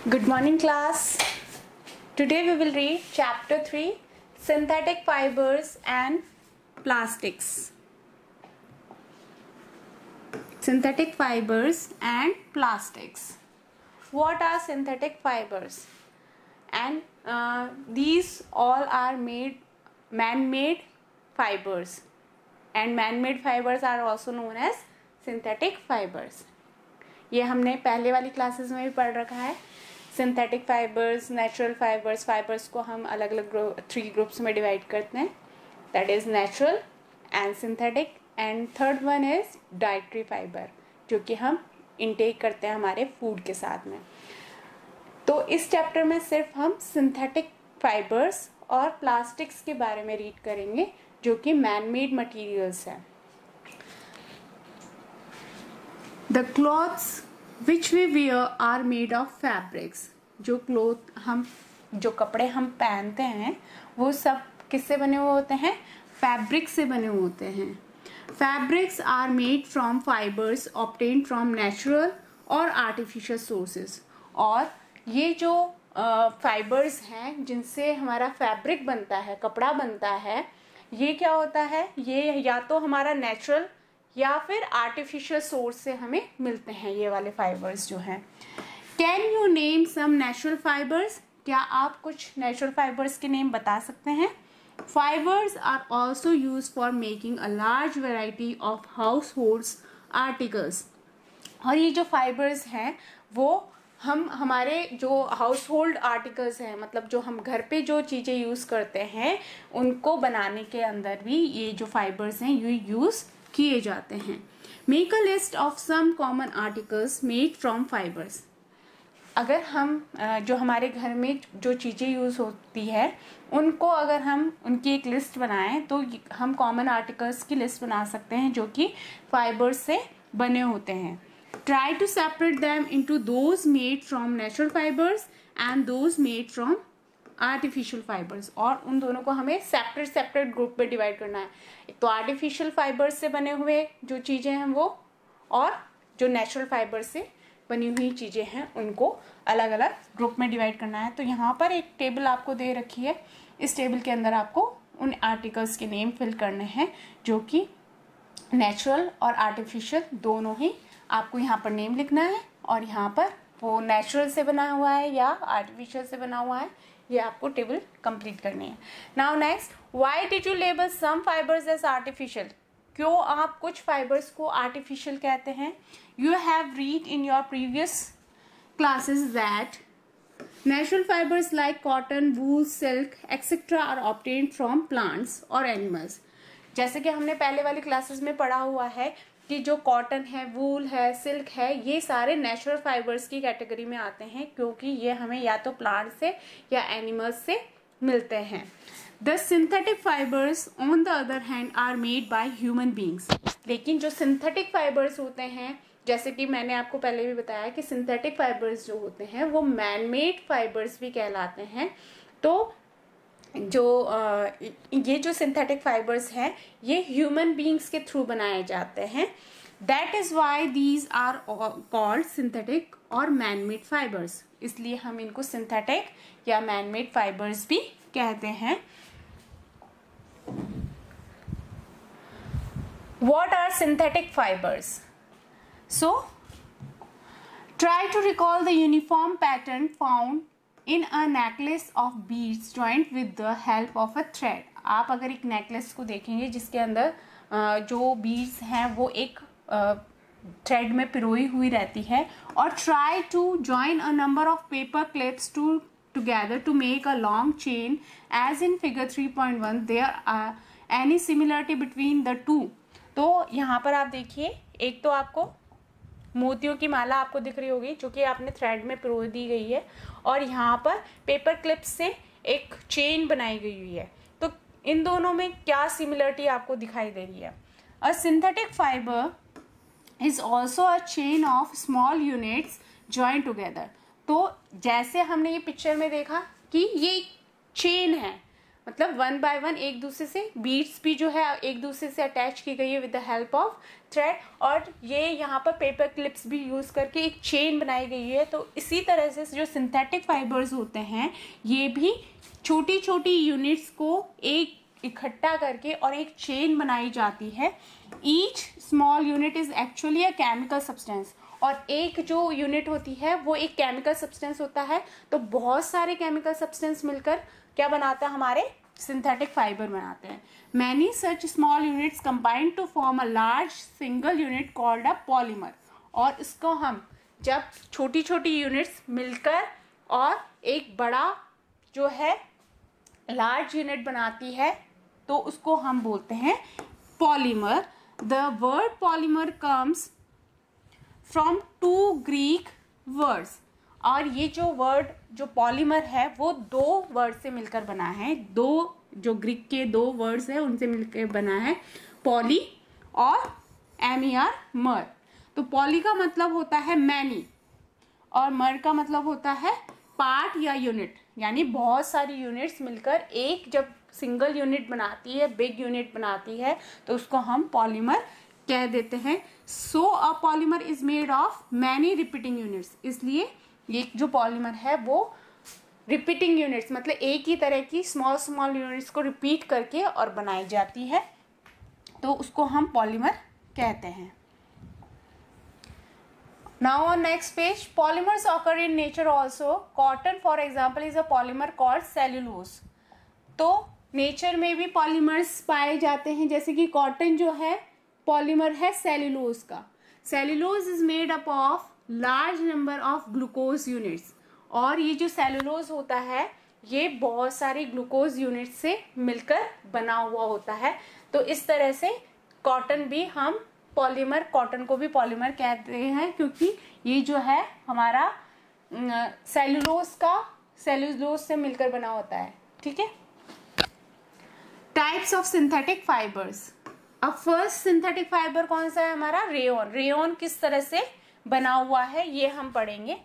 Good morning class. Today we will read chapter 3 synthetic fibers and plastics. Synthetic fibers and plastics. What are synthetic fibers? And these all are man-made fibers, and man-made fibers are also known as synthetic fibers. ये हमने पहले वाली classes में भी पढ़ रखा है. Synthetic fibres, natural fibres. Fibres को हम अलग अलग 3 ग्रुप्स में डिवाइड करते हैं. That is natural and synthetic, and third one is dietary fibre, जो कि हम इनटेक करते हैं हमारे फूड के साथ में. तो इस चैप्टर में सिर्फ हम सिंथेटिक फाइबर्स और प्लास्टिक्स के बारे में रीड करेंगे, जो कि मैन मेड मटीरियल्स हैं. The clothes which we wear are made of fabrics. जो कपड़े हम पहनते हैं वो सब किससे बने हुए होते हैं? फैब्रिक से बने हुए होते हैं. Fabrics are made from fibers obtained from natural और artificial sources. और ये जो फाइबर्स हैं जिनसे हमारा फैब्रिक बनता है, कपड़ा बनता है, ये क्या होता है? ये या तो हमारा नेचुरल या फिर आर्टिफिशियल सोर्स से हमें मिलते हैं ये वाले फाइबर्स जो हैं. Can you name some natural fibres? क्या आप कुछ नेचुरल फाइबर्स के नेम बता सकते हैं? Fibres are also use for making a large variety of households articles. और ये जो फाइबर्स हैं वो हम हमारे जो हाउस होल्ड आर्टिकल्स हैं, मतलब जो हम घर पे जो चीज़ें यूज़ करते हैं उनको बनाने के अंदर भी ये जो फाइबर्स हैं ये यूज़ किए जाते हैं. Make a list of some common articles made from fibres. अगर हम जो हमारे घर में जो चीज़ें यूज़ होती है उनको अगर हम उनकी एक लिस्ट बनाएं तो हम कॉमन आर्टिकल्स की लिस्ट बना सकते हैं जो कि फाइबर्स से बने होते हैं. Try to separate them into those made from natural fibres and those made from artificial fibres. और उन दोनों को हमें सेपरेट ग्रुप में डिवाइड करना है. एक तो आर्टिफिशियल फाइबर्स से बने हुए जो चीज़ें हैं वो, और जो नेचुरल फाइबर्स से बनी हुई चीज़ें हैं उनको अलग अलग ग्रुप में डिवाइड करना है. तो यहाँ पर एक टेबल आपको दे रखी है. इस टेबल के अंदर आपको उन आर्टिकल्स के नेम फिल करने हैं जो कि नेचुरल और आर्टिफिशियल दोनों ही आपको यहाँ पर नेम लिखना है. और यहाँ पर वो नेचुरल से बना हुआ है या आर्टिफिशियल से बना हुआ है, ये आपको टेबल कंप्लीट करनी है. Now next, why did you label some fibres as artificial? क्यों आप कुछ फाइबर्स को आर्टिफिशियल कहते हैं? You have read in your previous classes that natural fibres like cotton, wool, silk etcetera are obtained from plants और animals. जैसे कि हमने पहले वाली क्लासेस में पढ़ा हुआ है कि जो कॉटन है, वूल है, सिल्क है, ये सारे नेचुरल फाइबर्स की कैटेगरी में आते हैं क्योंकि ये हमें या तो प्लांट से या एनिमल्स से मिलते हैं. The synthetic fibres on the other hand are made by human beings. लेकिन जो सिंथेटिक फाइबर्स होते हैं, जैसे कि मैंने आपको पहले भी बताया कि सिंथेटिक फाइबर्स जो होते हैं वो मैन मेड फाइबर्स भी कहलाते हैं. तो जो ये जो सिंथेटिक फाइबर्स हैं ये ह्यूमन बींग्स के थ्रू बनाए जाते हैं. That is why these are called synthetic और मैन मेड फाइबर्स. इसलिए हम इनको सिंथेटिक या मैन मेड फाइबर्स भी कहते हैं. What are synthetic fibers? So, try to recall the uniform pattern found in a necklace of beads joined with the help of a thread. आप अगर एक नेकलेस को देखेंगे जिसके अंदर जो बीड्स हैं वो एक थ्रेड में पिरोई हुई रहती है, और try to join a number of paper clips together to make a long chain as in figure 3.1. There are any similarity between the two? तो यहाँ पर आप देखिए, एक तो आपको मोतियों की माला आपको दिख रही होगी जो कि आपने थ्रेड में पिरो दी गई है, और यहाँ पर पेपर क्लिप्स से एक चेन बनाई गई हुई है. तो इन दोनों में क्या सिमिलरिटी आपको दिखाई दे रही है? अ synthetic fibre is also a chain of small units join together. तो जैसे हमने ये पिक्चर में देखा कि ये चेन है, मतलब वन बाय वन एक दूसरे से बीड्स भी जो है एक दूसरे से अटैच की गई है with the help of thread, और ये यहाँ पर पेपर क्लिप्स भी यूज़ करके एक चेन बनाई गई है। तो इसी तरह से जो सिंथेटिक फाइबर्स होते हैं ये भी छोटी छोटी यूनिट्स को एक इकट्ठा करके और एक चेन बनाई जाती है। Each small unit is actually a chemical substance, और एक जो यूनिट होती है वो एक केमिकल सब्सटेंस होता है। तो बहुत सारे केमिकल सब्सटेंस मिलकर क्या बनाता है, हमारे सिंथेटिक फाइबर बनाते हैं। Many such small units combine to form a large single unit called a polymer, और इसको हम जब छोटी छोटी यूनिट्स मिलकर और एक बड़ा जो है लार्ज यूनिट बनाती है तो उसको हम बोलते हैं polymer. The word polymer comes from 2 Greek words, और ये जो वर्ड जो पॉलीमर है वो 2 वर्ड से मिलकर बना है। 2 जो ग्रीक के 2 वर्ड्स है उनसे मिलकर बना है, पॉली और MER मर। तो पॉली का मतलब होता है मैनी और मर का मतलब होता है पार्ट या यूनिट, यानी बहुत सारी यूनिट्स मिलकर एक जब सिंगल यूनिट बनाती है, बिग यूनिट बनाती है, तो उसको हम पॉलीमर कह देते हैं। So a polymer is made of many repeating units, इसलिए ये जो पॉलीमर है वो रिपीटिंग यूनिट्स मतलब एक ही तरह की स्मॉल स्मॉल यूनिट्स को रिपीट करके और बनाई जाती है, तो उसको हम पॉलीमर कहते हैं। Now on next page, polymers occur in nature also. Cotton for example is a polymer called cellulose. तो नेचर में भी पॉलीमर्स पाए जाते हैं, जैसे कि कॉटन जो है पॉलीमर है सेल्यूलोज का। Cellulose is made up of large number of glucose units, और ये जो सेल्यूलोज होता है ये बहुत सारे ग्लूकोज यूनिट से मिलकर बना हुआ होता है। तो इस तरह से कॉटन भी हम पॉलीमर, कॉटन को भी पॉलीमर कहते हैं क्योंकि ये जो है हमारा सेल्यूलोज से मिलकर बना होता है। ठीक है। Types of synthetic fibres. अब फर्स्ट सिंथेटिक फाइबर कौन सा है हमारा, रेयॉन। रेयॉन किस तरह से बना हुआ है ये हम पढ़ेंगे।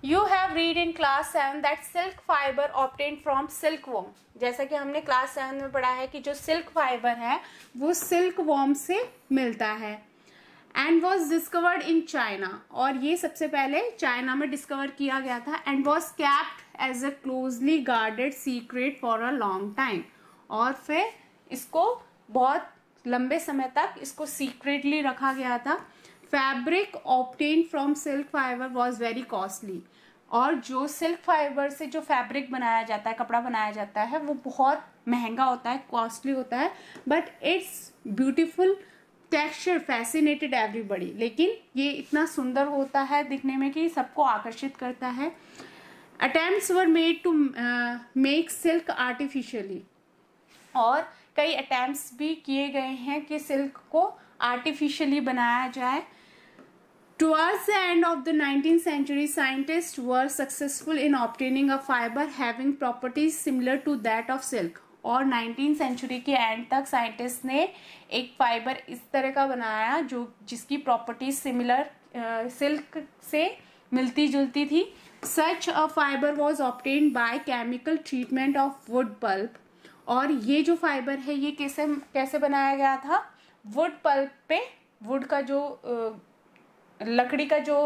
You have read in class 7 that silk fiber obtained from silkworm, जैसा कि हमने क्लास 7 में पढ़ा है कि जो सिल्क फाइबर है वो सिल्क वॉर्म से मिलता है। And was discovered in China, और ये सबसे पहले चाइना में डिस्कवर किया गया था। And was kept as a closely guarded secret for a long time, और फिर इसको बहुत लंबे समय तक इसको सीक्रेटली रखा गया था। Fabric obtain from silk fibre was very costly, और जो सिल्क फाइबर से जो फैब्रिक बनाया जाता है, कपड़ा बनाया जाता है, वो बहुत महंगा होता है, कॉस्टली होता है। But it's beautiful texture fascinated everybody, लेकिन ये इतना सुंदर होता है दिखने में कि सबको आकर्षित करता है। Attempts were made to make silk artificially, और कई अटेम्प्ट्स भी किए गए हैं कि सिल्क को आर्टिफिशियली बनाया जाए। Towards the end of the 19th century, scientists were successful in obtaining a fiber having properties similar to that of silk. और 19th century के एंड तक साइंटिस्ट ने एक फाइबर इस तरह का बनाया जो जिसकी प्रॉपर्टीज सिमिलर सिल्क से मिलती जुलती थी। Such a fiber was obtained by chemical treatment of wood pulp. और ये जो फाइबर है ये कैसे बनाया गया था, वुड पल्प पे, वुड का जो लकड़ी का जो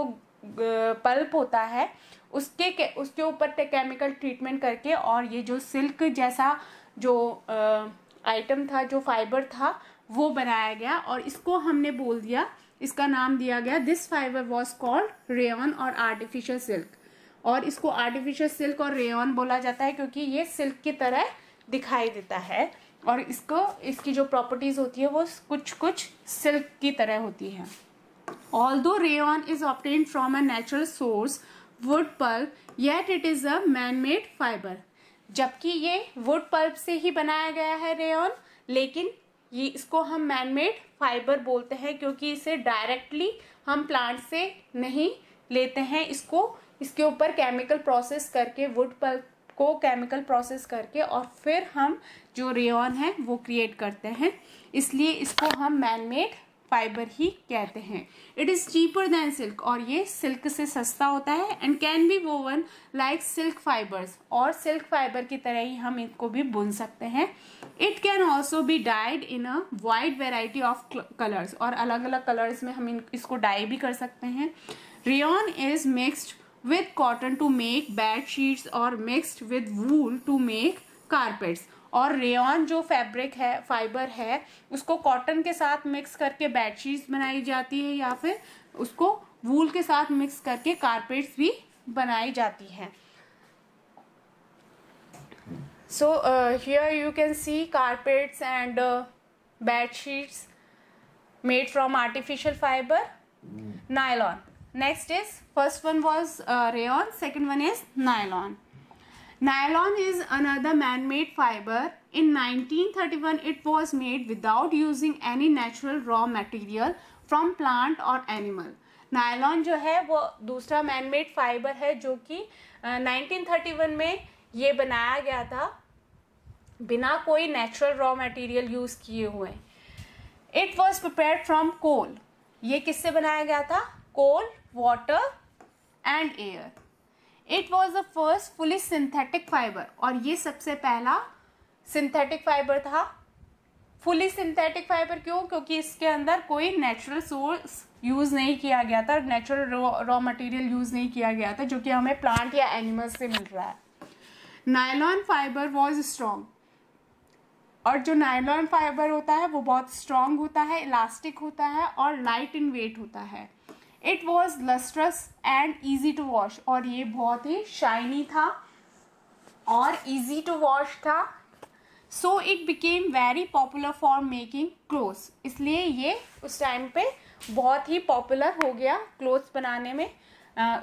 पल्प होता है उसके ऊपर केमिकल ट्रीटमेंट करके, और ये जो सिल्क जैसा जो आइटम था, जो फाइबर था, वो बनाया गया और इसको हमने बोल दिया, इसका नाम दिया गया, this fibre was called rayon और आर्टिफिशियल सिल्क। और इसको आर्टिफिशियल सिल्क और रेयॉन बोला जाता है क्योंकि ये सिल्क की तरह दिखाई देता है और इसकी जो प्रॉपर्टीज होती है वो कुछ सिल्क की तरह होती है। Although rayon is obtained from a natural source, wood pulp, yet it is a man-made fiber. जबकि ये wood pulp से ही बनाया गया है रेयॉन, लेकिन ये इसको हम man-made fiber बोलते हैं क्योंकि इसे डायरेक्टली हम प्लांट से नहीं लेते हैं, इसके ऊपर केमिकल प्रोसेस करके, वुड पल्प को केमिकल प्रोसेस करके और फिर हम जो रेयॉन है वो क्रिएट करते हैं, इसलिए इसको हम मैन मेड फाइबर ही कहते हैं। It is cheaper than silk, और ये सिल्क से सस्ता होता है। And can be woven like silk fibres, और सिल्क फाइबर की तरह ही हम इनको भी बुन सकते हैं। It can also be died in a wide variety of colours, और अलग अलग कलर्स में हम इसको डाई भी कर सकते हैं। Rayon is mixed with cotton to make bed sheets और mixed with wool to make carpets, और रेयॉन जो फैब्रिक है, फाइबर है, उसको कॉटन के साथ मिक्स करके बेडशीट्स बनाई जाती है, या फिर उसको वूल के साथ मिक्स करके कारपेट्स भी बनाई जाती है। So here you can see carpets and bedsheets made from artificial fiber. Nylon. Next is, first one was rayon, second one is nylon. Nylon is another man-made fiber. In 1931 it was made without using any natural raw material from plant or animal. Nylon जो है वो दूसरा man-made fibre है जो कि 1931 में ये बनाया गया था बिना कोई नेचुरल रॉ मटेरियल यूज किए हुए। It was prepared from coal, ये किससे बनाया गया था? Coal, water and air. It was the first fully synthetic fibre, और ये सबसे पहला सिंथेटिक फाइबर था। फुली सिंथेटिक फाइबर क्यों? क्योंकि इसके अंदर कोई नेचुरल सोर्स यूज नहीं किया गया था, नेचुरल रॉ मटेरियल यूज नहीं किया गया था जो कि हमें प्लांट या एनिमल से मिल रहा है। नायलॉन फाइबर वॉज स्ट्रॉन्ग, और जो नायलॉन फाइबर होता है वो बहुत स्ट्रॉन्ग होता है, इलास्टिक होता है और लाइट इन वेट होता है। It was lustrous and easy to wash, और ये बहुत ही शाइनी था और ईजी टू वॉश था। So it became very popular for making clothes, इसलिए ये उस टाइम पे बहुत ही पॉपुलर हो गया क्लोथ्स बनाने में,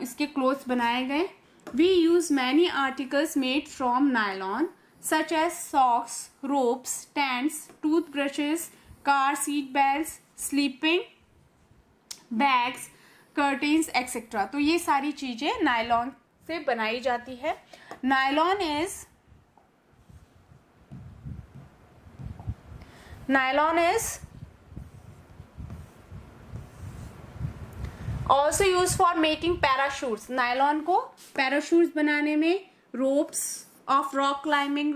इसके क्लोथ्स बनाए गए। We use many articles made from nylon such as socks, ropes, tents, toothbrushes, car seat belts, sleeping bags, curtains, etc. तो ये सारी चीजें नायलॉन से बनाई जाती है। Nylon also used for making parachutes. Nylon को पैराशूट्स बनाने में, ropes of rock climbing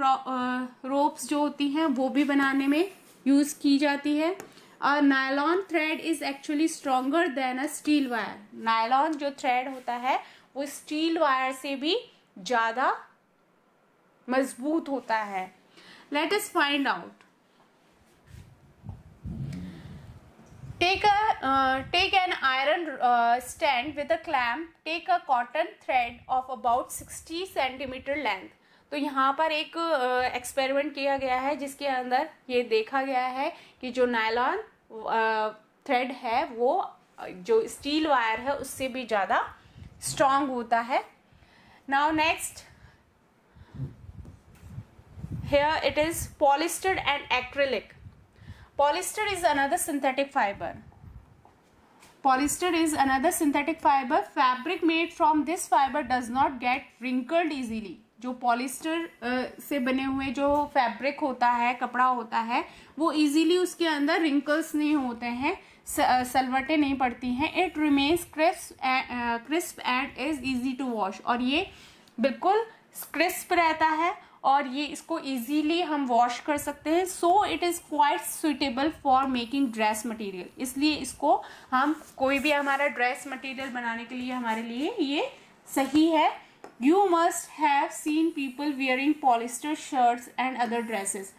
ropes जो होती हैं वो भी बनाने में यूज की जाती है। और nylon thread is actually stronger than a steel wire, nylon जो थ्रेड होता है वो स्टील वायर से भी ज्यादा मजबूत होता है। Let us find out. Take an iron stand with a clamp. Take a cotton thread of about 60 centimeter length. तो यहाँ पर एक एक्सपेरिमेंट किया गया है जिसके अंदर ये देखा गया है कि जो नायलॉन थ्रेड है वो जो स्टील वायर है उससे भी ज़्यादा स्ट्रॉन्ग होता है। Now next, here it is polyester and acrylic. Polyester is another synthetic fiber. Polyester is another synthetic fiber. Fabric made from this fiber does not get wrinkled easily. जो polyester से बने हुए जो फैब्रिक होता है, कपड़ा होता है, वो इजीली उसके अंदर रिंकल्स नहीं होते हैं, सलवटें नहीं पड़ती हैं। It remains crisp and is easy to wash, और ये बिल्कुल क्रिस्प रहता है और ये इसको इजीली हम वॉश कर सकते हैं। So it is quite suitable for making dress material, इसलिए इसको हम कोई भी हमारा ड्रेस मटेरियल बनाने के लिए हमारे लिए ये सही है। You must have seen people wearing polyester shirts and other dresses.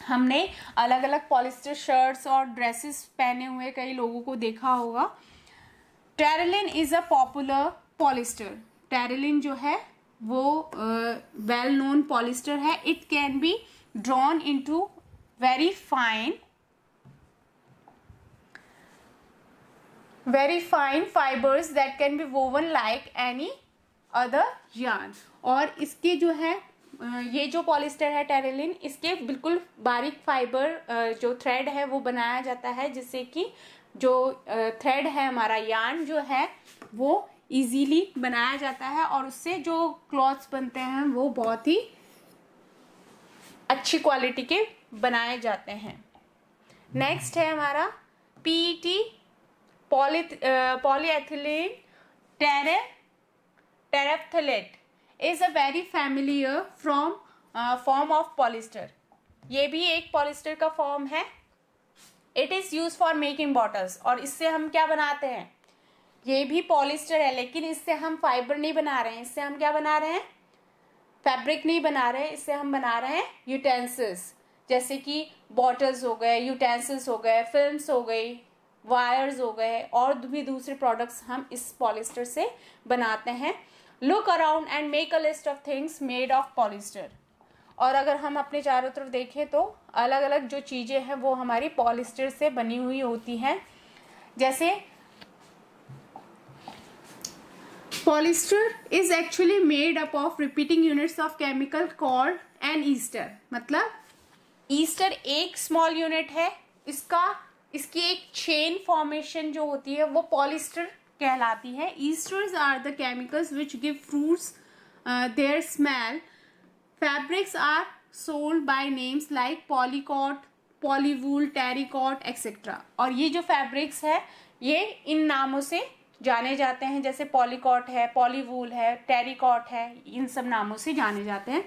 हमने अलग अलग पॉलिस्टर शर्ट्स और ड्रेसेस पहने हुए कई लोगों को देखा होगा। Terylene is a popular polyester, Terylene जो है वो वेल नोन पॉलिस्टर है। It can be drawn into very fine fibres that can be woven like any other yarn। और इसके जो है ये जो पॉलिस्टर है टेरिलिन, इसके बिल्कुल बारीक फाइबर जो थ्रेड है वो बनाया जाता है जिससे कि जो थ्रेड है हमारा yarn जो है वो इजीली बनाया जाता है और उससे जो क्लॉथ्स बनते हैं वो बहुत ही अच्छी क्वालिटी के बनाए जाते हैं। नेक्स्ट है हमारा PET, polyethylene terephthalate is a very familiar form of polyester. ये भी एक पॉलिस्टर का फॉर्म है. It is use for making bottles. और इससे हम क्या बनाते हैं? ये भी पॉलिस्टर है, लेकिन इससे हम फाइबर नहीं बना रहे हैं. इससे हम क्या बना रहे हैं? फैब्रिक नहीं बना रहे हैं. इससे हम बना रहे हैं यूटेंसिल्स, जैसे कि बॉटल्स हो गए, यूटेंसिल्स हो गए, फिल्म्स हो गई, वायर्स हो गए, और भी दूसरे प्रोडक्ट्स हम इस पॉलिस्टर से बनाते हैं. Look around and make a list of things made of polyester. और अगर हम अपने चारों तरफ देखें तो अलग अलग जो चीज़ें हैं वो हमारी पॉलिस्टर से बनी हुई होती हैं. जैसे polyester is actually made up of repeating units of chemical called an Easter. मतलब ईस्टर एक स्मॉल यूनिट है. इसकी एक चेन फॉर्मेशन जो होती है वो पॉलिस्टर कहलाती है. Esters are the chemicals which give fruits their smell. Fabrics are sold by names like polycot, polywool, terrycot etcetera. और ये जो फैब्रिक्स है ये इन नामों से जाने जाते हैं, जैसे पॉलीकॉट है, पॉलीवूल है, टेरिकॉट है, इन सब नामों से जाने जाते हैं.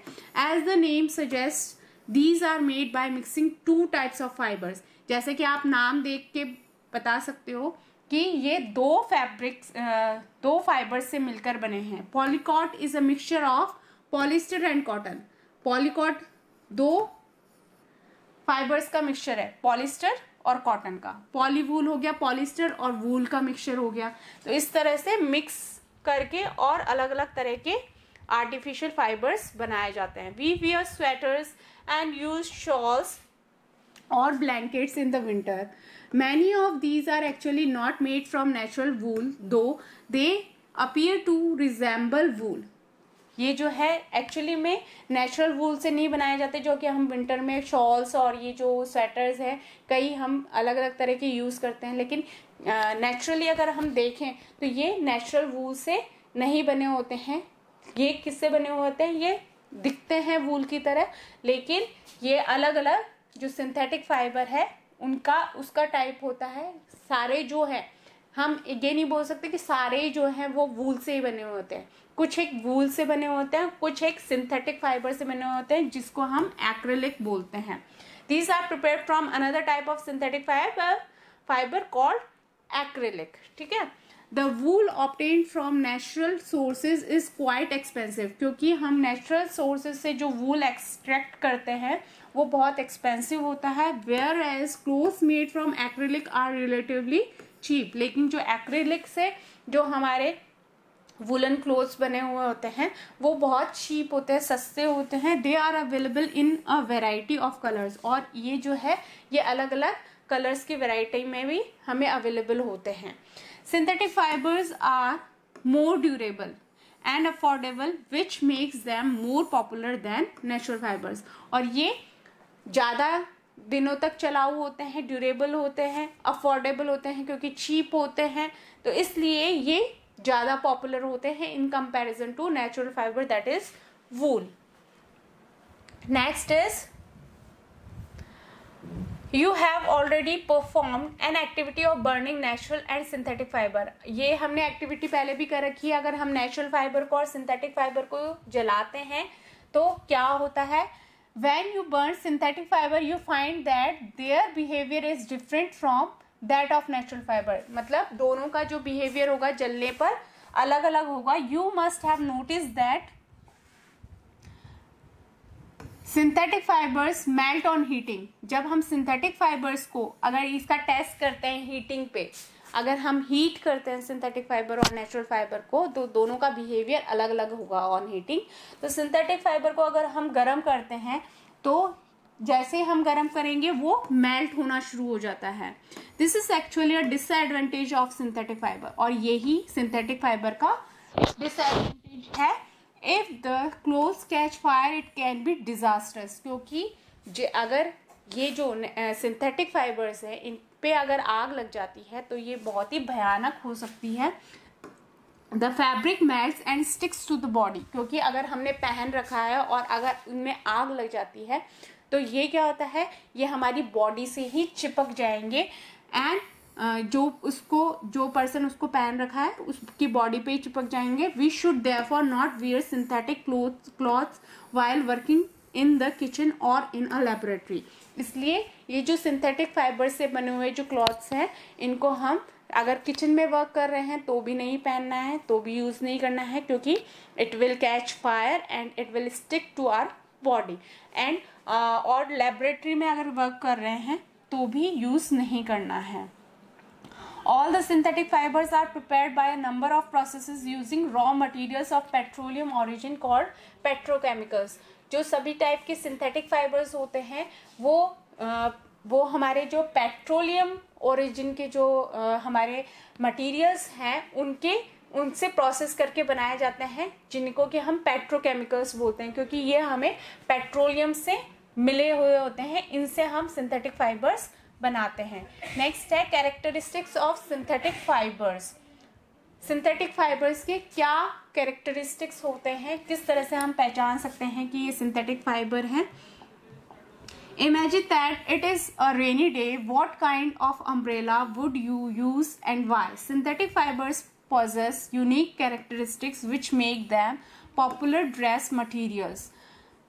As the name suggest these are made by mixing two types of fibres. जैसे कि आप नाम देख के बता सकते हो कि ये दो फाइबर्स से मिलकर बने हैं. Polycot is a mixture of polyester and cotton. Polycot दो फाइबर्स का मिक्सचर है, पॉलिस्टर और कॉटन का. पॉलीवूल हो गया पॉलिस्टर और वूल का मिक्सचर हो गया. तो इस तरह से मिक्स करके और अलग अलग तरह के आर्टिफिशियल फाइबर्स बनाए जाते हैं. We wear sweaters and use shawls or blankets in the winter. Many of these are actually not made from natural wool, though they appear to resemble wool. ये जो है एक्चुअली में नेचुरल वूल से नहीं बनाए जाते, जो कि हम विंटर में शॉल्स और ये जो स्वेटर्स हैं कई हम अलग अलग तरह के यूज़ करते हैं. लेकिन नेचुरली अगर हम देखें तो ये नेचुरल वूल से नहीं बने होते हैं. ये किससे बने हुए होते हैं? ये दिखते हैं वूल की तरह, लेकिन ये अलग अलग जो सिंथेटिक फाइबर है उसका टाइप होता है. सारे जो है हम ये नहीं बोल सकते कि सारे जो हैं वो वूल से ही बने हुए होते हैं. कुछ एक वूल से बने होते हैं, कुछ एक सिंथेटिक फाइबर से बने होते हैं जिसको हम एक्रिलिक बोलते हैं. These are prepared from another type of synthetic fibre called acrylic. ठीक है. The wool obtained from natural sources is quite expensive. क्योंकि हम नेचुरल सोर्सेज से जो वूल एक्सट्रैक्ट करते हैं वो बहुत एक्सपेंसिव होता है. Whereas clothes made from acrylic are relatively cheap. लेकिन जो एक्रिलिक से जो हमारे वुलन क्लोथ्स बने हुए होते हैं वो बहुत चीप होते हैं, सस्ते होते हैं. They are available in a variety of colours. और ये जो है ये अलग अलग कलर्स की वेराइटी में भी हमें अवेलेबल होते हैं. Synthetic fibres are more durable and affordable which makes them more popular than natural fibres. और ये ज़्यादा दिनों तक चलाऊ होते हैं, ड्यूरेबल होते हैं, अफोर्डेबल होते हैं क्योंकि चीप होते हैं. तो इसलिए ये ज़्यादा पॉपुलर होते हैं in comparison to natural fibre that is wool. Next is you have already performed an activity of burning natural and synthetic fibre. ये हमने एक्टिविटी पहले भी कर रखी है. अगर हम नेचुरल फाइबर को और सिंथेटिक फाइबर को जलाते हैं तो क्या होता है? When you burn synthetic fiber, you find that their behavior is different from that of natural fiber. मतलब दोनों का जो behavior होगा जलने पर अलग अलग होगा. You must have noticed that synthetic fibers melt on heating. जब हम synthetic fibers को अगर इसका टेस्ट करते हैं हीटिंग पे, अगर हम हीट करते हैं सिंथेटिक फाइबर और नेचुरल फाइबर को तो दोनों का बिहेवियर अलग अलग होगा ऑन हीटिंग. तो सिंथेटिक फाइबर को अगर हम गर्म करते हैं तो जैसे हम गर्म करेंगे वो मेल्ट होना शुरू हो जाता है. This is actually a disadvantage of synthetic fibre. और यही सिंथेटिक फाइबर का डिसएडवांटेज है. If the clothes catch fire it can be disasters. क्योंकि अगर ये जो सिंथेटिक फाइबर्स है इन पे अगर आग लग जाती है तो ये बहुत ही भयानक हो सकती है. The fabric melts and sticks to the body. क्योंकि अगर हमने पहन रखा है और अगर उनमें आग लग जाती है तो ये क्या होता है, ये हमारी बॉडी से ही चिपक जाएंगे. एंड जो पर्सन उसको पहन रखा है उसकी बॉडी पे चिपक जाएंगे. We should therefore not wear synthetic clothes while working in the kitchen और इन अ लेबोरेटरी. इसलिए ये जो सिंथेटिक फाइबर से बने हुए जो क्लॉथ्स हैं इनको हम अगर किचन में वर्क कर रहे हैं तो भी नहीं पहनना है, तो भी यूज़ नहीं करना है, क्योंकि it will catch fire and it will stick to our body. And और लेबोरेटरी में अगर वर्क कर रहे हैं तो भी यूज़ नहीं करना है. All the synthetic fibers are prepared by a number of processes using raw materials of petroleum origin called petrochemicals. जो सभी टाइप के सिंथेटिक फाइबर्स होते हैं वो हमारे जो पेट्रोलियम ओरिजिन के जो हमारे मटेरियल्स हैं उनसे प्रोसेस करके बनाए जाते हैं, जिनको कि हम पेट्रोकेमिकल्स बोलते हैं, क्योंकि ये हमें पेट्रोलियम से मिले हुए होते हैं. इनसे हम सिंथेटिक फाइबर्स बनाते हैं. नेक्स्ट है characteristics of synthetic fibres. Synthetic fibres के क्या कैरेक्टरिस्टिक्स होते हैं, किस तरह से हम पहचान सकते हैं कि ये सिंथेटिक फाइबर हैं. Imagine that it is a rainy day. What kind of umbrella would you use and why? Synthetic fibers possess unique characteristics which make them popular dress materials.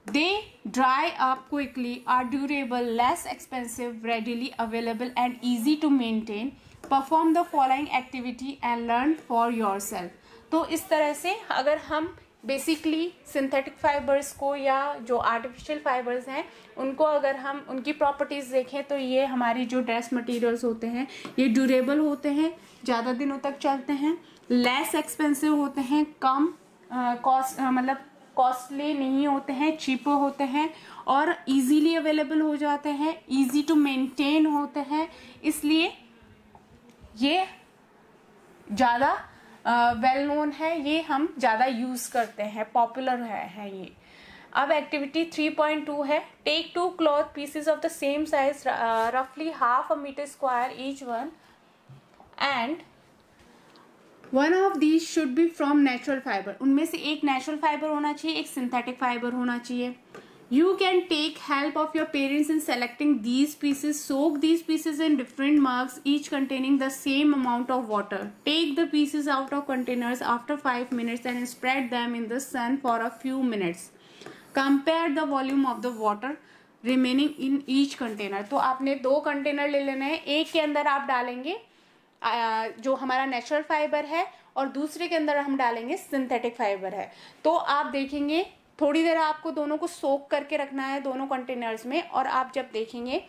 They dry up quickly, are durable, less expensive, readily available and easy to maintain. Perform the following activity and learn for yourself. तो इस तरह से अगर हम basically synthetic fibres को या जो artificial fibres हैं उनको अगर हम उनकी प्रॉपर्टीज़ देखें तो ये हमारी जो ड्रेस मटेरियल्स होते हैं ये ड्यूरेबल होते हैं, ज़्यादा दिनों तक चलते हैं, लेस एक्सपेंसिव होते हैं, कम कॉस्टली नहीं होते हैं, चीपर होते हैं और इजीली अवेलेबल हो जाते हैं, इजी टू मेंटेन होते हैं. इसलिए ये ज़्यादा वेल नोन है, ये हम ज़्यादा यूज़ करते हैं, पॉपुलर है ये. अब एक्टिविटी 3.2 है. Take 2 cloth pieces of the same size रफली ½ metre square each one and one of these should be from natural fibre. उनमें से एक नेचुरल फाइबर होना चाहिए, एक सिंथेटिक फाइबर होना चाहिए. You can take help of your parents in selecting these pieces. Soak these pieces in different mugs, each containing the same amount of water. Take the pieces out of containers after 5 minutes and spread them in the sun for a few minutes. Compare the volume of the water remaining in each container. तो आपने 2 container ले लेने हैं. एक के अंदर आप डालेंगे जो हमारा नेचुरल फाइबर है और दूसरे के अंदर हम डालेंगे सिंथेटिक फाइबर है. तो आप देखेंगे थोड़ी देर आपको दोनों को सोक करके रखना है दोनों कंटेनर्स में, और आप जब देखेंगे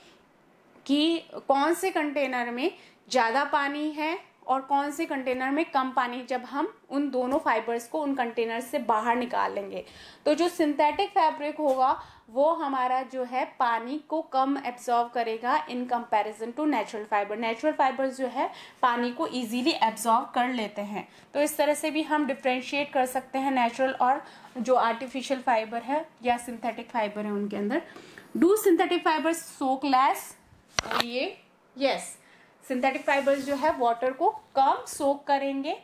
कि कौन से कंटेनर में ज़्यादा पानी है और कौन से कंटेनर में कम पानी, जब हम उन दोनों फाइबर्स को उन कंटेनर से बाहर निकाल लेंगे तो जो सिंथेटिक फैब्रिक होगा वो हमारा जो है पानी को कम एब्जॉर्व करेगा in comparison to natural fibre. Natural fibres जो है पानी को इजीली एब्जॉर्व कर लेते हैं. तो इस तरह से भी हम डिफ्रेंशिएट कर सकते हैं नेचुरल और जो आर्टिफिशियल फाइबर है या सिंथेटिक फाइबर है उनके अंदर. Do synthetic fibres soak less? ये यस, सिंथेटिक फाइबर्स जो है वाटर को कम सोक करेंगे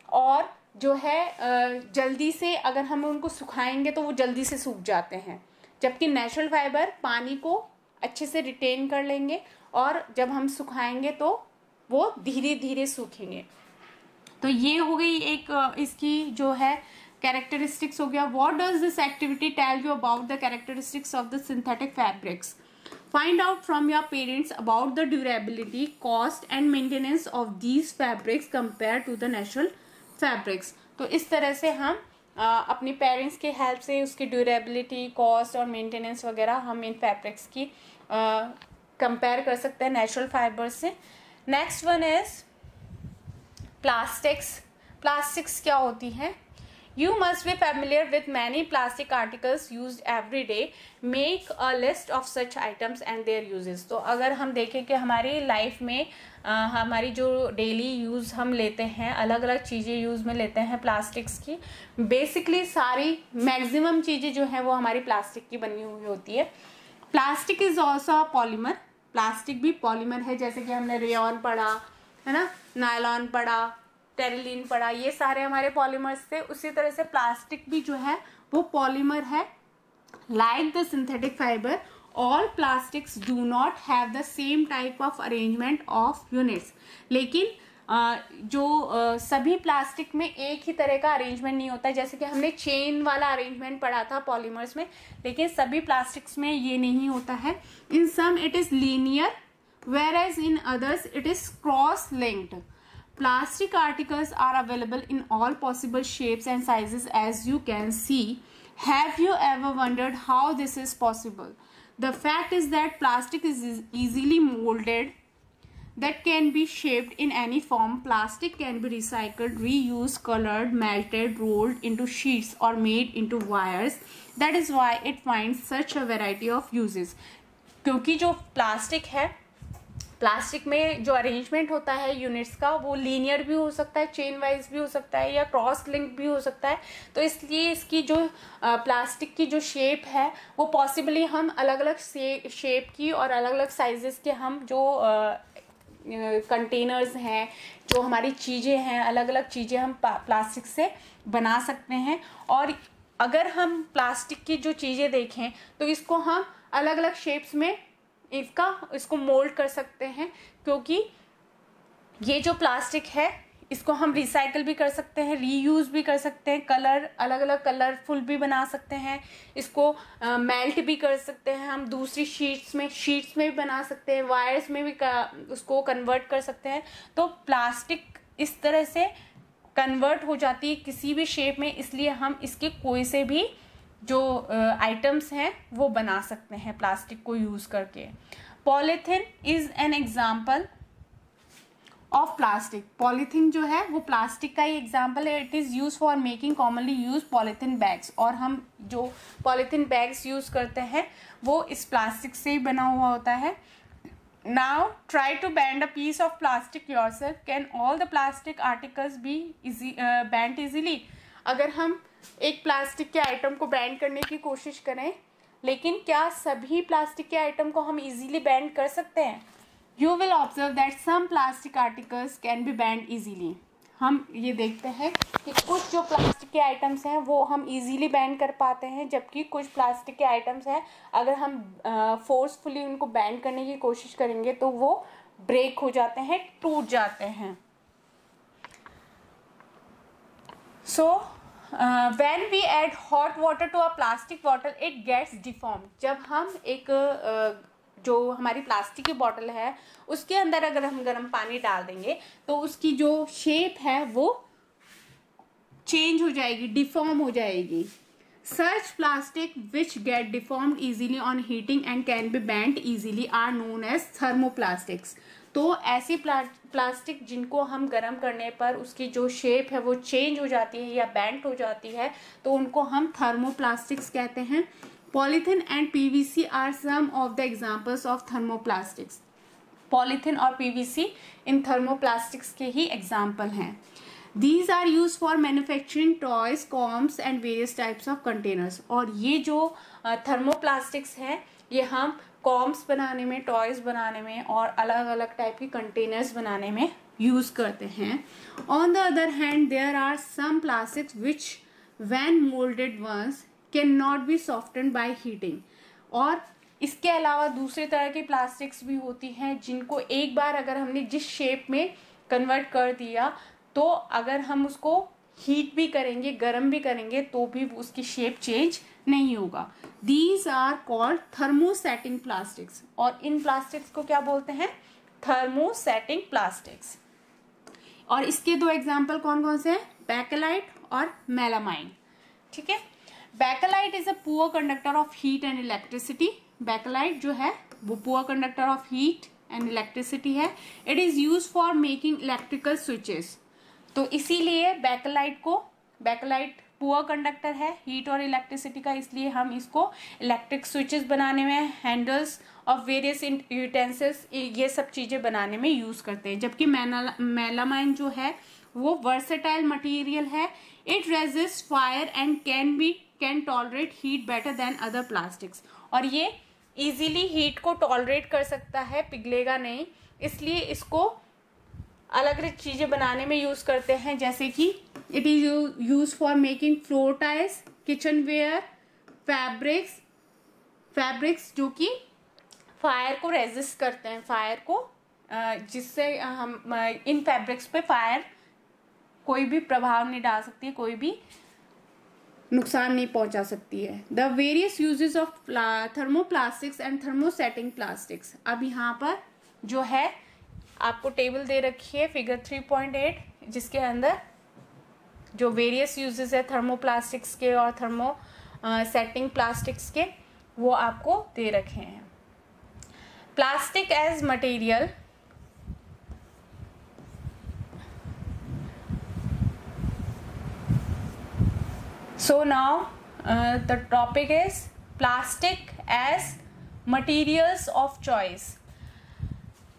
और जो है जल्दी से अगर हम उनको सुखाएंगे तो वो जल्दी से सूख जाते हैं, जबकि नेचुरल फाइबर पानी को अच्छे से रिटेन कर लेंगे और जब हम सुखाएंगे तो वो धीरे धीरे सूखेंगे. तो ये हो गई एक इसकी जो है कैरेक्टरिस्टिक्स हो गया. What does this activity tell you about the characteristics of the synthetic fabrics? Find out from your parents about the durability, cost and maintenance of these fabrics compared to the natural fabrics. तो इस तरह से हम अपनी parents के help से उसकी durability, cost और मेंटेनेंस वगैरह हम इन फैब्रिक्स की कंपेयर कर सकते हैं नेचुरल फाइबर से. Next one is plastics. Plastics क्या होती हैं? You must be familiar with many plastic articles used every day. Make a list of such items and their uses. तो अगर हम देखें कि हमारी लाइफ में हमारी जो डेली यूज़ हम लेते हैं, अलग अलग चीज़ें यूज़ में लेते हैं प्लास्टिक्स की, बेसिकली सारी मैक्सिमम चीज़ें जो हैं वो हमारी प्लास्टिक की बनी हुई होती है. Plastic is also a polymer. Plastic भी पॉलीमर है, जैसे कि हमने रेयॉन पढ़ा है ना, नायलॉन पढ़ा, टेरिलीन पड़ा, ये सारे हमारे पॉलीमर्स थे. उसी तरह से प्लास्टिक भी जो है वो पॉलीमर है. Like the synthetic fibre all plastics do not have the same type of arrangement of units. लेकिन सभी प्लास्टिक में एक ही तरह का अरेंजमेंट नहीं होता है, जैसे कि हमने चेन वाला अरेंजमेंट पढ़ा था पॉलीमर्स में, लेकिन सभी प्लास्टिक्स में ये नहीं होता है। In some it is linear whereas in others it is cross linked. Plastic articles are available in all possible shapes and sizes, as you can see. Have you ever wondered how this is possible? The fact is that plastic is easily molded, that can be shaped in any form. Plastic can be recycled, reused, colored, melted, rolled into sheets or made into wires. That is why it finds such a variety of uses. क्योंकि जो plastic है, plastic में जो arrangement होता है units का, वो linear भी हो सकता है, चेन वाइज भी हो सकता है, या क्रॉस लिंक भी हो सकता है। तो इसलिए इसकी जो प्लास्टिक की जो शेप है वो पॉसिबली हम अलग अलग शेप की और अलग अलग साइजेस के हम जो कंटेनर्स हैं, जो हमारी चीज़ें हैं, अलग अलग चीज़ें हम प्लास्टिक से बना सकते हैं। और अगर हम प्लास्टिक की जो चीज़ें देखें तो इसको हम अलग अलग शेप्स में इसको मोल्ड कर सकते हैं, क्योंकि ये जो प्लास्टिक है इसको हम रिसाइकल भी कर सकते हैं, रीयूज भी कर सकते हैं, कलर अलग अलग कलरफुल भी बना सकते हैं, इसको मेल्ट भी कर सकते हैं, हम दूसरी शीट्स में भी बना सकते हैं, वायर्स में भी उसको कन्वर्ट कर सकते हैं। तो प्लास्टिक इस तरह से कन्वर्ट हो जाती है किसी भी शेप में, इसलिए हम इसके कोई से भी जो आइटम्स हैं वो बना सकते हैं प्लास्टिक को यूज करके। Polythene is an example of plastic. Polythene जो है वो प्लास्टिक का ही एग्जाम्पल है। It is use for making commonly use polythene bags. और हम जो पॉलीथीन बैग्स यूज करते हैं वो इस प्लास्टिक से ही बना हुआ होता है। Now try to bend a piece of plastic yourself. Can all the plastic articles be bend easily. अगर हम एक प्लास्टिक के आइटम को बैंड करने की कोशिश करें, लेकिन क्या सभी प्लास्टिक के आइटम को हम इजीली बैंड कर सकते हैं? You will observe that some plastic articles can be bend easily. हम ये देखते हैं कि कुछ जो प्लास्टिक के आइटम्स हैं वो हम इजीली बैंड कर पाते हैं, जबकि कुछ प्लास्टिक के आइटम्स हैं अगर हम फोर्सफुली उनको बैंड करने की कोशिश करेंगे तो वो ब्रेक हो जाते हैं, टूट जाते हैं। So when we add hot water to a plastic bottle it gets deformed। जब हम एक जो हमारी प्लास्टिक की बॉटल है उसके अंदर अगर हम गर्म पानी डाल देंगे तो उसकी जो शेप है वो चेंज हो जाएगी, डिफॉर्म हो जाएगी। Such plastic which get deformed easily on heating and can be bent easily are known as thermoplastics। तो ऐसी प्लास्टिक जिनको हम गर्म करने पर उसकी जो शेप है वो चेंज हो जाती है या बेंट हो जाती है तो उनको हम थर्मोप्लास्टिक्स कहते हैं। Polythene and PVC are some of the examples of thermoplastics. Polythene और पीवीसी इन थर्मोप्लास्टिक्स के ही एग्जाम्पल हैं। These are used for manufacturing toys, combs and various types of containers। और ये जो थर्मोप्लास्टिक्स हैं ये हम कॉम्स बनाने में, टॉयज बनाने में और अलग अलग टाइप की कंटेनर्स बनाने में यूज करते हैं। On the other hand there are some plastics which when moulded once can not be soften by heating. और इसके अलावा दूसरे तरह की प्लास्टिक्स भी होती हैं जिनको एक बार अगर हमने जिस शेप में कन्वर्ट कर दिया तो अगर हम उसको हीट भी करेंगे, गर्म भी करेंगे तो भी उसकी शेप चेंज नहीं होगा। These are called thermosetting plastics। और इन प्लास्टिक्स को क्या बोलते हैं? Thermosetting plastics. और इसके दो एग्जाम्पल कौन कौन से हैं? बैकेलाइट और मेलामाइन। ठीक है। Bakelite is a poor conductor of heat and electricity. Bakelite जो है वो poor conductor of heat and electricity है। It is use for making electrical switches. तो इसीलिए बैकेलाइट पुअर कंडक्टर है हीट और इलेक्ट्रिसिटी का, इसलिए हम इसको इलेक्ट्रिक स्विचेस बनाने में, हैंडल्स ऑफ वेरियस यूटेंसिल्स, ये सब चीजें बनाने में यूज करते हैं। जबकि मेलामाइन जो है वो वर्सेटाइल मटेरियल है। It resist fire and can tolerate heat better than other plastics. और ये इजीली हीट को टॉलरेट कर सकता है, पिघलेगा नहीं, इसलिए इसको अलग अलग चीजें बनाने में यूज करते हैं। जैसे कि it is use for making floor tiles, kitchenware, fabrics, fabrics जो कि फायर को रेजिस्ट करते हैं, फायर को जिससे हम इन फैब्रिक्स पे फायर कोई भी प्रभाव नहीं डाल सकती है, कोई भी नुकसान नहीं पहुंचा सकती है। The various uses of thermoplastics and thermosetting plastics. अब यहाँ पर जो है आपको टेबल दे रखी है फिगर 3.8, जिसके अंदर जो वेरियस यूजेस है थर्मोप्लास्टिक्स के और सेटिंग प्लास्टिक्स के वो आपको दे रखे हैं। Plastic as material, so now the topic is plastic as materials of choice.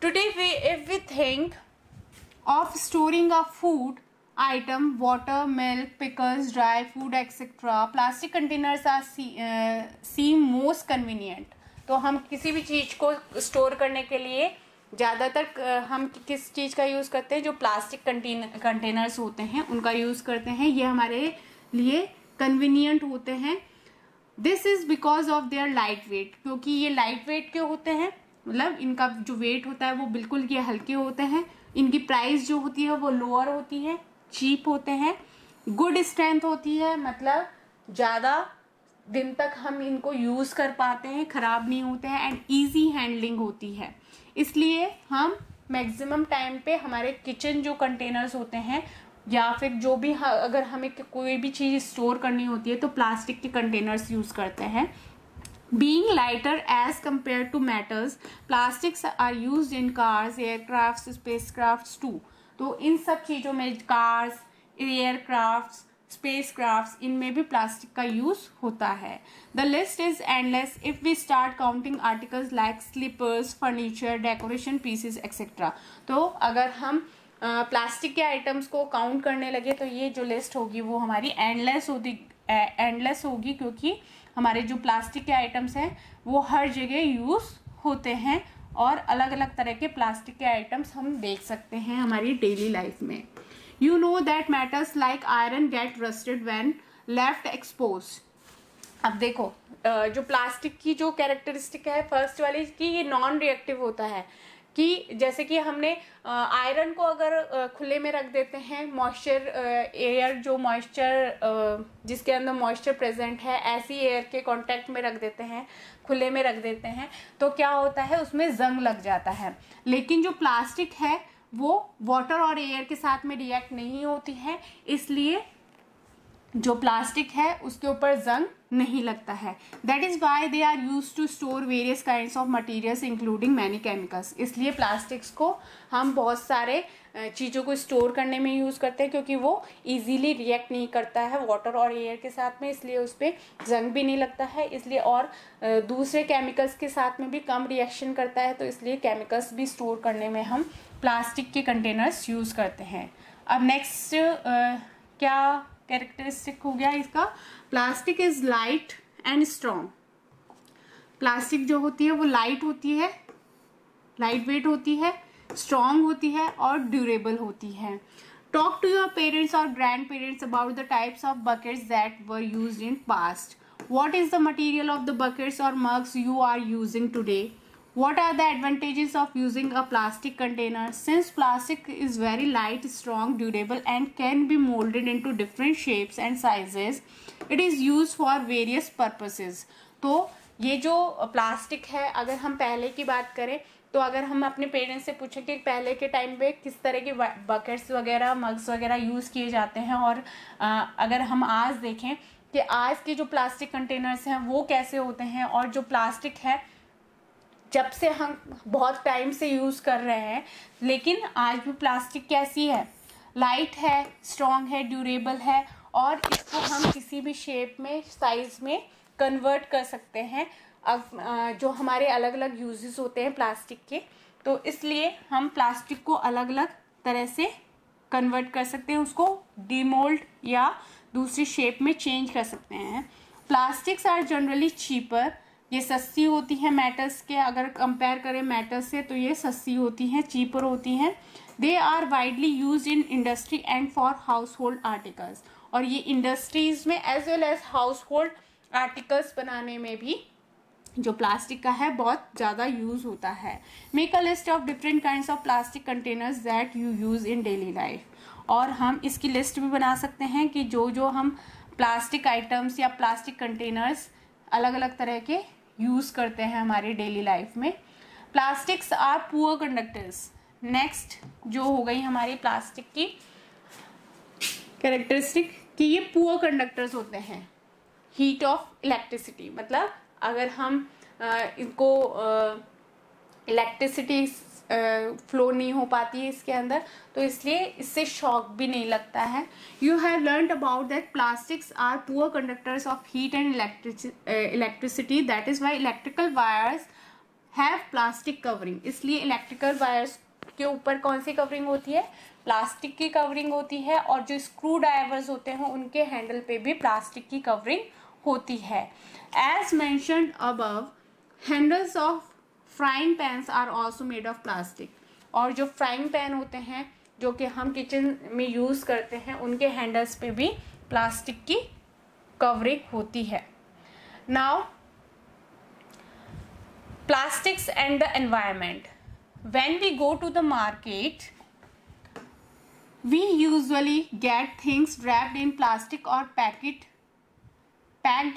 Today if we think of storing a food item, water, milk, pickles, dry food, etc., plastic containers are seem most convenient. तो हम किसी भी चीज़ को store करने के लिए ज़्यादातर हम किस चीज़ का यूज़ करते हैं, जो प्लास्टिक कंटेनर्स होते हैं उनका यूज़ करते हैं। ये हमारे लिए कन्वीनियंट होते हैं। This is because of their light weight, क्योंकि ये लाइट वेट के होते हैं, मतलब इनका जो वेट होता है वो बिल्कुल ये हल्के होते हैं। इनकी प्राइस जो होती है वो लोअर होती है, चीप होते हैं। गुड स्ट्रेंथ होती है, मतलब ज़्यादा दिन तक हम इनको यूज़ कर पाते हैं, ख़राब नहीं होते हैं। एंड ईजी हैंडलिंग होती है, इसलिए हम मैक्सिमम टाइम पे हमारे किचन जो कंटेनर्स होते हैं या फिर जो भी अगर हमें कोई भी चीज़ स्टोर करनी होती है तो प्लास्टिक के कंटेनर्स यूज़ करते हैं। Being lighter as compared to metals, plastics are used in cars, aircraft, spacecraft too. तो इन सब चीज़ों में, कार्स, एयरक्राफ्ट, स्पेसक्राफ्ट, इनमें भी प्लास्टिक का यूज़ होता है। The list is endless if we start counting articles like slippers, furniture, decoration pieces etcetera. तो अगर हम प्लास्टिक के आइटम्स को काउंट करने लगे तो ये जो लिस्ट होगी वो हमारी एंडलेस होगी, क्योंकि हमारे जो प्लास्टिक के आइटम्स हैं वो हर जगह यूज़ होते हैं और अलग अलग तरह के प्लास्टिक के आइटम्स हम देख सकते हैं हमारी डेली लाइफ में। You know that metals like iron get rusted when left exposed. अब देखो जो प्लास्टिक की जो कैरेक्टरिस्टिक है फर्स्ट वाली की, ये नॉन रिएक्टिव होता है। कि जैसे कि हमने आयरन को अगर खुले में रख देते हैं, मॉइस्चर एयर जो मॉइस्चर जिसके अंदर मॉइस्चर प्रेजेंट है, ऐसी एयर के कांटेक्ट में रख देते हैं, खुले में रख देते हैं, तो क्या होता है उसमें जंग लग जाता है। लेकिन जो प्लास्टिक है वो वाटर और एयर के साथ में रिएक्ट नहीं होती है, इसलिए जो प्लास्टिक है उसके ऊपर जंग नहीं लगता है। That is why they are use to store various kinds of materials including many chemicals. इसलिए प्लास्टिक्स को हम बहुत सारे चीज़ों को स्टोर करने में यूज़ करते हैं, क्योंकि वो इजीली रिएक्ट नहीं करता है वाटर और एयर के साथ में, इसलिए उस पर जंग भी नहीं लगता है, इसलिए और दूसरे केमिकल्स के साथ में भी कम रिएक्शन करता है, तो इसलिए केमिकल्स भी स्टोर करने में हम प्लास्टिक के कंटेनर्स यूज़ करते हैं। अब नेक्स्ट क्या कैरेक्टरिस्टिक हो गया इसका, plastic is light and strong. Plastic जो होती है वो लाइट होती है, लाइट वेट होती है, स्ट्रॉन्ग होती है और ड्यूरेबल होती है। टॉक टू योर पेरेंट्स और grand parents about the types of buckets that were used in past. What is the material of the buckets और mugs you are using today? What are the advantages of using a plastic container? Since plastic is very light, strong, durable and can be molded into different shapes and sizes, it is used for various purposes. तो ये जो plastic है, अगर हम पहले की बात करें तो अगर हम अपने पेरेंट्स से पूछें कि पहले के टाइम पे किस तरह के बकेट्स वगैरह, मग्स वगैरह यूज़ किए जाते हैं, और अगर हम आज देखें कि आज के जो प्लास्टिक कंटेनर्स हैं वो कैसे होते हैं, और जो प्लास्टिक है जब से हम बहुत टाइम से यूज़ कर रहे हैं, लेकिन आज भी प्लास्टिक कैसी है, लाइट है, स्ट्रॉन्ग है, ड्यूरेबल है, और इसको हम किसी भी शेप में, साइज में कन्वर्ट कर सकते हैं। अब जो हमारे अलग अलग यूजेस होते हैं प्लास्टिक के, तो इसलिए हम प्लास्टिक को अलग अलग तरह से कन्वर्ट कर सकते हैं, उसको डीमोल्ड या दूसरी शेप में चेंज कर सकते हैं। प्लास्टिक्स आर जनरली चीपर, ये सस्ती होती हैं मेटल्स के, अगर कंपेयर करें मेटल्स से तो ये सस्ती होती हैं, चीपर होती हैं। They are widely use in industry and for household articles, और ये इंडस्ट्रीज में as well as household articles बनाने में भी जो प्लास्टिक का है बहुत ज़्यादा यूज़ होता है। Make a list of different kinds of plastic containers that you use in daily life. और हम इसकी लिस्ट भी बना सकते हैं कि जो जो हम प्लास्टिक आइटम्स या प्लास्टिक कंटेनर्स अलग अलग तरह के यूज़ करते हैं हमारी डेली लाइफ में। Plastics are poor conductors. Next जो हो गई हमारी प्लास्टिक की कैरेक्टरिस्टिक कि ये पुअर कंडक्टर्स होते हैं हीट ऑफ इलेक्ट्रिसिटी। मतलब अगर हम इनको इलेक्ट्रिसिटी फ्लो नहीं हो पाती है इसके अंदर, तो इसलिए इससे शॉक भी नहीं लगता है। You have learned about that plastics are poor conductors of heat and electricity, that is why electrical wires have plastic covering. इसलिए इलेक्ट्रिकल वायर्स के ऊपर कौन सी कवरिंग होती है? प्लास्टिक की कवरिंग होती है। और जो स्क्रू ड्राइवर्स होते हैं उनके हैंडल पे भी प्लास्टिक की कवरिंग होती है। As mentioned above, handles of frying pans are also made of plastic. और जो फ्राइंग पैन होते हैं जो कि हम किचन में यूज़ करते हैं उनके हैंडल्स पे भी प्लास्टिक की कवरिंग होती है। Now plastics and the environment. When we go to the market, we usually get things wrapped in plastic or packed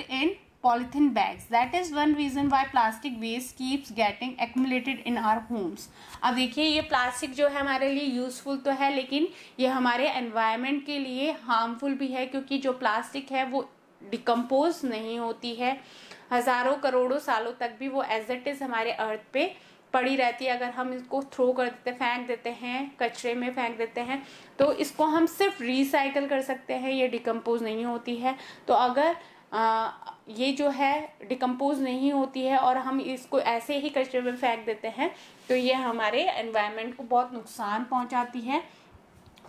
in polythene bags. That is one reason why plastic waste keeps getting accumulated in our homes. अब देखिए ये plastic जो है हमारे लिए useful तो है, लेकिन ये हमारे एनवायरनमेंट के लिए हार्मफुल भी है, क्योंकि जो प्लास्टिक है वो डिकम्पोज नहीं होती है। हज़ारों करोड़ों सालों तक भी वो एज इट इज़ हमारे अर्थ पे पड़ी रहती है। अगर हम इसको थ्रो कर देते, फेंक देते हैं, कचरे में फेंक देते हैं, तो इसको हम सिर्फ रिसाइकल कर सकते हैं, ये डिकम्पोज नहीं होती है। तो अगर ये जो है डिकम्पोज नहीं होती है और हम इसको ऐसे ही कचरे में फेंक देते हैं, तो ये हमारे एनवायरनमेंट को बहुत नुकसान पहुंचाती है।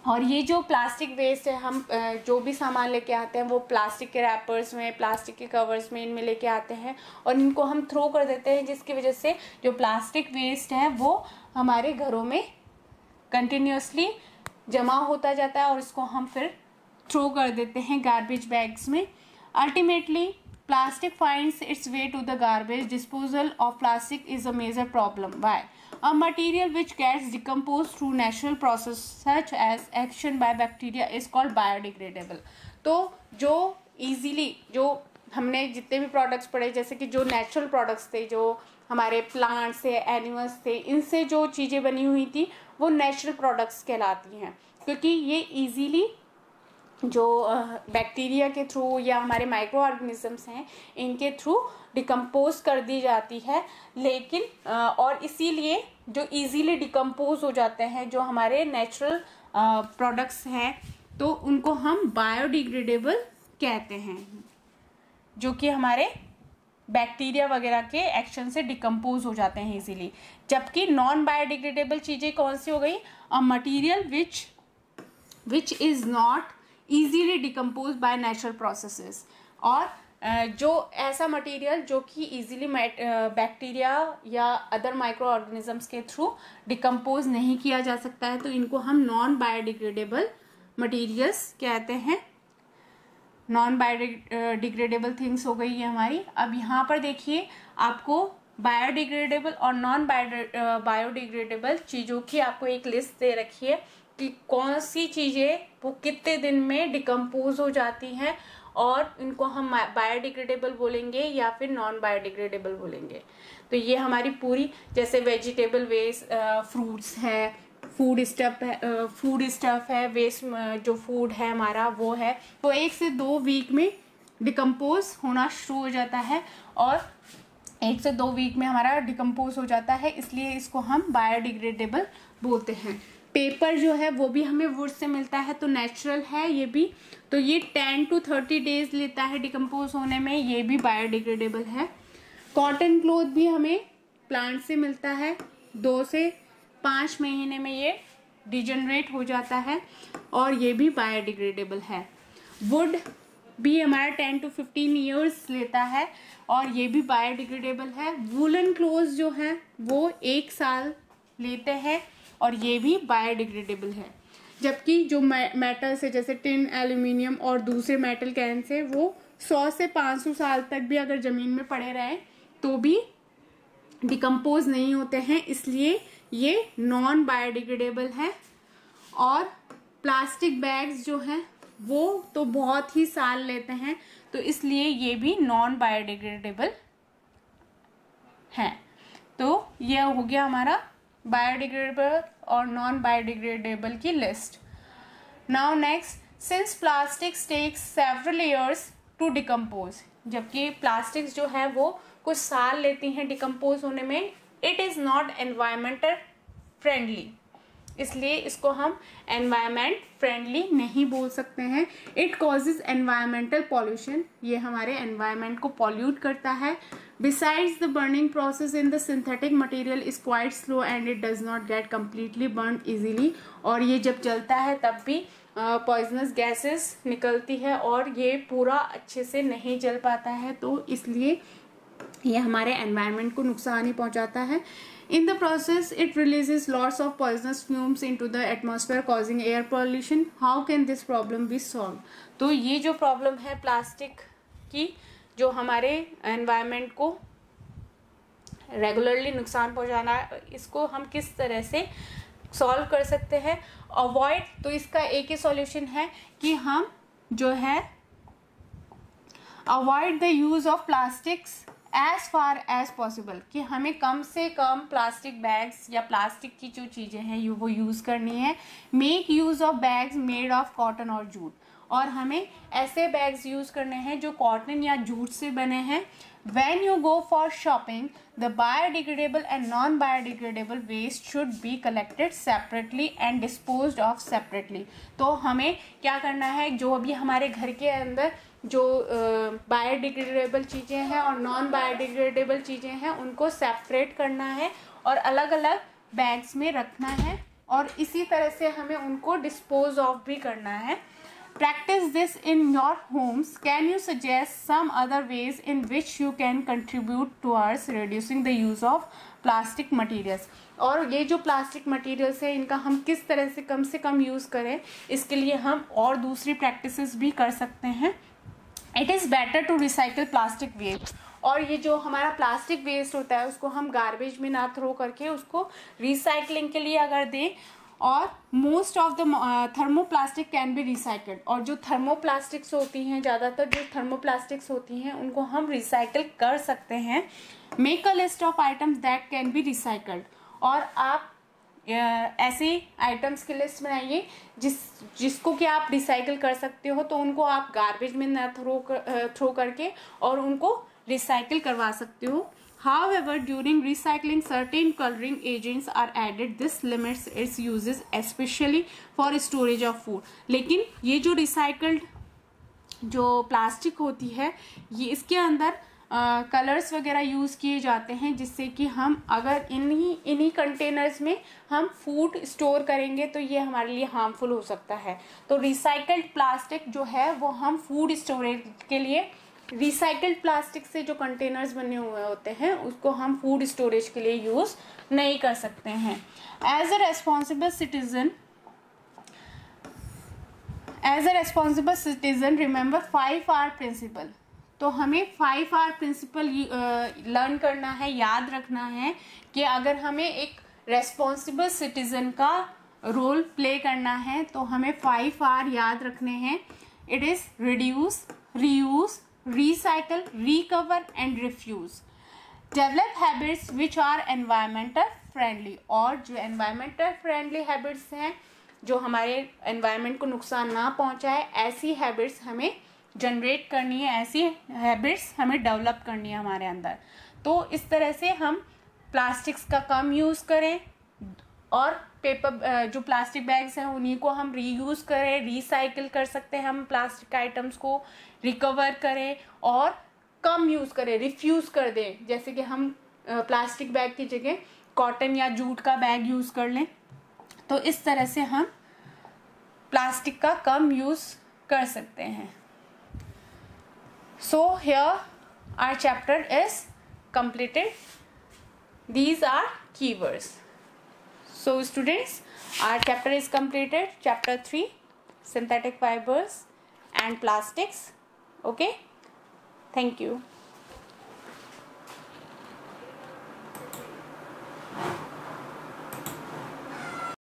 और ये जो प्लास्टिक वेस्ट है, हम जो भी सामान लेके आते हैं वो प्लास्टिक के रैपर्स में, प्लास्टिक के कवर्स में इनमें लेके आते हैं और इनको हम थ्रो कर देते हैं, जिसकी वजह से जो प्लास्टिक वेस्ट है वो हमारे घरों में कंटिन्यूसली जमा होता जाता है और इसको हम फिर थ्रो कर देते हैं गार्बेज बैग्स में। Ultimately plastic finds its way to the garbage. Disposal of plastic is a major problem. Why? A material which gets decomposed through natural process such as action by bacteria is called biodegradable. तो जो easily, जो हमने जितने भी products पढ़े, जैसे कि जो नेचुरल प्रोडक्ट्स थे, जो हमारे प्लांट्स थे, एनिमल्स थे, इनसे जो चीज़ें बनी हुई थी वो नेचुरल प्रोडक्ट्स कहलाती हैं, क्योंकि ये इजीली जो बैक्टीरिया के थ्रू या हमारे माइक्रो ऑर्गेनिजम्स हैं इनके थ्रू डिकम्पोज कर दी जाती है। लेकिन और इसीलिए जो इजीली डिकम्पोज हो जाते हैं जो हमारे नेचुरल प्रोडक्ट्स हैं, तो उनको हम बायोडिग्रेडेबल कहते हैं, जो कि हमारे बैक्टीरिया वगैरह के एक्शन से डिकम्पोज हो जाते हैं इजीली। जबकि नॉन बायोडिग्रेडेबल चीज़ें कौन सी हो गई? A material which is not easily decomposed by natural processes। और जो ऐसा मटेरियल जो कि इजीली बैक्टीरिया या अदर माइक्रो ऑर्गेनिजम्स के थ्रू डिकम्पोज नहीं किया जा सकता है, तो इनको हम नॉन बायोडिग्रेडेबल मटेरियल्स कहते हैं। नॉन बायोडिग्रेडेबल थिंग्स हो गई है हमारी। अब यहाँ पर देखिए आपको बायोडिग्रेडेबल और नॉन बायोडिग्रेडेबल चीज़ों की आपको एक लिस्ट दे रखी है कि कौन सी चीज़ें वो कितने दिन में डिकम्पोज हो जाती हैं और इनको हम बायोडिग्रेडेबल बोलेंगे या फिर नॉन बायोडिग्रेडेबल बोलेंगे। तो ये हमारी पूरी, जैसे वेजिटेबल वेस्ट, फ्रूट्स है, फूड स्टफ है, वेस्ट जो फूड है हमारा वो है, वो 1 से 2 वीक में डिकम्पोज होना शुरू हो जाता है और 1 से 2 वीक में हमारा डिकम्पोज हो जाता है, इसलिए इसको हम बायोडिग्रेडेबल बोलते हैं। पेपर जो है वो भी हमें वुड से मिलता है, तो नेचुरल है ये भी, तो ये 10 to 30 डेज लेता है डिकम्पोज होने में, ये भी बायोडिग्रेडेबल है। कॉटन क्लॉथ भी हमें प्लांट से मिलता है, 2 से 5 महीने में ये डिजनरेट हो जाता है और ये भी बायोडिग्रेडेबल है। वुड भी हमारा 10 to 15 ईयर्स लेता है और ये भी बायोडिग्रेडेबल है। वूलन क्लोथ्स जो हैं वो 1 साल लेते हैं और ये भी बायोडिग्रेडेबल है। जबकि जो मेटल से, जैसे टिन, एल्यूमिनियम और दूसरे मेटल कैन से, वो 100 से 500 साल तक भी अगर ज़मीन में पड़े रहें तो भी डिकम्पोज नहीं होते हैं, इसलिए ये नॉन बायोडिग्रेडेबल है। और प्लास्टिक बैग्स जो हैं वो तो बहुत ही साल लेते हैं, तो इसलिए ये भी नॉन बायोडिग्रेडेबल है। तो ये हो गया हमारा बायोडिग्रेडेबल और नॉन बायोडिग्रेडेबल की लिस्ट। Now next, since plastics takes several years to decompose, जबकि प्लास्टिक्स जो है वो कुछ साल लेती हैं डिकम्पोज होने में, it is not environmental friendly, इसलिए इसको हम एनवायरमेंट फ्रेंडली नहीं बोल सकते हैं। इट कॉजेज एनवायरमेंटल पॉल्यूशन, ये हमारे एनवायरमेंट को पॉल्यूट करता है। Besides the burning process in the synthetic material is quite slow and it does not get completely burn easily, और ये जब जलता है तब भी पॉइजनस गैसेस निकलती है और ये पूरा अच्छे से नहीं जल पाता है, तो इसलिए ये हमारे एनवायरनमेंट को नुकसान ही पहुंचाता है। In the process, it releases lots of poisonous fumes into the atmosphere, causing air pollution. How can this problem be solved? तो ये जो प्रॉब्लम है प्लास्टिक की, जो हमारे एनवायरनमेंट को रेगुलरली नुकसान पहुंचाना, इसको हम किस तरह से सॉल्व कर सकते हैं? अवॉइड, तो इसका एक ही सॉल्यूशन है कि हम जो है avoid the use of plastics as far as possible, कि हमें कम से कम प्लास्टिक बैग्स या प्लास्टिक की जो चीज़ें हैं वो यूज़ करनी है। Make use of bags made of cotton और जूट, और हमें ऐसे बैग्स यूज़ करने हैं जो कॉटन या जूट से बने हैं। When you go for shopping, the biodegradable and non-biodegradable waste should be collected separately and disposed of separately. तो हमें क्या करना है, जो अभी हमारे घर के अंदर जो बायोडिग्रेडेबल चीज़ें हैं और नॉन बायोडिग्रेडेबल चीज़ें हैं उनको सेपरेट करना है और अलग अलग बैग्स में रखना है, और इसी तरह से हमें उनको डिस्पोज ऑफ भी करना है। Practice this in your homes. Can you suggest some other ways in which you can contribute towards reducing the use of plastic materials? और ये जो प्लास्टिक मटेरियल्स है इनका हम किस तरह से कम यूज़ करें, इसके लिए हम और दूसरी प्रैक्टिसेस भी कर सकते हैं। It is better to recycle plastic waste. और ये जो हमारा प्लास्टिक वेस्ट होता है उसको हम गार्बेज में ना थ्रो करके उसको रिसाइकलिंग के लिए अगर दें, और most of the thermoplastic can be recycled, और जो थर्मोप्लास्टिक्स होती हैं, ज़्यादातर जो थर्मोप्लास्टिक्स होती हैं उनको हम रिसाइकल कर सकते हैं। Make a list of items that can be recycled, और आप ऐसे आइटम्स की लिस्ट बनाइए जिसको कि आप रिसाइकल कर सकते हो, तो उनको आप गार्बेज में ना थ्रो करके और उनको रिसाइकल करवा सकते हो। However, during recycling, certain coloring agents are added. This limits its uses, especially for storage of food. लेकिन ये जो रिसाइकल्ड जो प्लास्टिक होती है, ये इसके अंदर कलर्स वगैरह यूज़ किए जाते हैं, जिससे कि हम अगर इन्हीं कंटेनर्स में हम फूड स्टोर करेंगे तो ये हमारे लिए हार्मफुल हो सकता है। तो रिसाइकल्ड प्लास्टिक जो है वो हम फूड स्टोरेज के लिए, रिसाइकल्ड प्लास्टिक से जो कंटेनर्स बने हुए होते हैं उसको हम फूड स्टोरेज के लिए यूज़ नहीं कर सकते हैं। As a responsible citizen remember 5R principle. तो हमें 5R प्रिंसिपल लर्न करना है, याद रखना है कि अगर हमें एक रेस्पॉन्सिबल सिटीजन का रोल प्ले करना है तो हमें 5R याद रखने हैं। It is reduce, reuse, recycle, recover and refuse. Develop habits which are environmental friendly, और जो environmental friendly habits हैं जो हमारे environment को नुकसान ना पहुंचाए, ऐसी habits हमें generate करनी है, ऐसी habits हमें develop करनी है हमारे अंदर। तो इस तरह से हम plastics का कम यूज़ करें और पेपर जो प्लास्टिक बैग्स हैं उन्हीं को हम रीयूज़ करें, रिसाइकिल कर सकते हैं, हम प्लास्टिक आइटम्स को रिकवर करें और कम यूज़ करें, रिफ्यूज़ कर दें। जैसे कि हम प्लास्टिक बैग की जगह कॉटन या जूट का बैग यूज़ कर लें, तो इस तरह से हम प्लास्टिक का कम यूज़ कर सकते हैं। So here our chapter is completed. These are keywords. So students, our chapter is completed. Chapter 3, synthetic fibers and plastics. Okay, thank you.